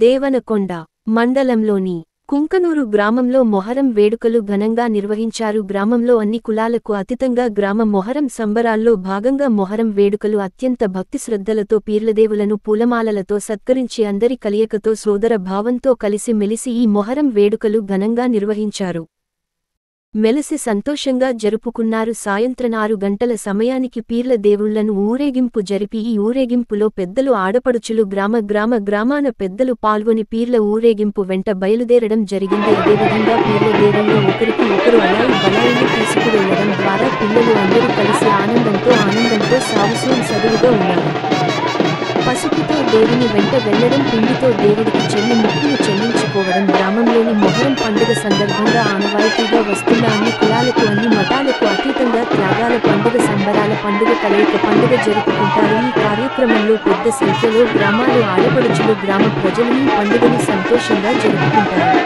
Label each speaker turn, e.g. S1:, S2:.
S1: దేవనకొండ మండలంలోని కుంకనూరు గ్రామంలో మొహరం వేడుకలు ఘనంగా నిర్వహించారు. గ్రామంలో అన్ని కులాలకు అతీతంగా గ్రామ మొహరం సంబరాల్లో భాగంగా మొహరం వేడుకలు అత్యంత భక్తి శ్రద్ధలతో పీర్లదేవులను పూలమాలలతో సత్కరించి అందరి కలయికతో సోదర భావంతో కలిసి మెలిసి ఈ మొహరం వేడుకలు ఘనంగా నిర్వహించారు. మెలిసి సంతోషంగా జరుపుకున్నారు. సాయంత్రం 6 గంటల సమయానికి పీర్ల దేవుళ్లను ఊరేగింపు జరిపి ఈ ఊరేగింపులో పెద్దలు ఆడపడుచులు గ్రామాన పెద్దలు పాల్గొని పీర్ల ఊరేగింపు వెంట బయలుదేరడం జరిగింది. అదేవిధంగా పీర్ల దేవుళ్లు ఒకరికి ఒకరు అలాయి బలాయిని తీసుకువెళ్లడం ద్వారా పిల్లలు అందరూ కలిసి ఆనందంతో సాగుసూన్ సదువుగా ఉన్నారు. పసుపుతో దేవుని వెంట వెళ్లడం, పిండితో దేవుడికి మొక్కులు చెల్లించుకోవడం గ్రామంలోని మొహరం పండుగ సందర్భంగా ఆనవాయితీగా వస్తున్న అన్ని కులాలకు అన్ని మతాలకు అతీతంగా త్యాగాల పండుగ సంబరాల పండుగ కలయిక పండుగ జరుపుకుంటారు. ఈ కార్యక్రమంలో పెద్ద సంఖ్యలో గ్రామాలు ఆడపడుచులు గ్రామ ప్రజలు ఈ పండుగను సంతోషంగా జరుపుకుంటారు.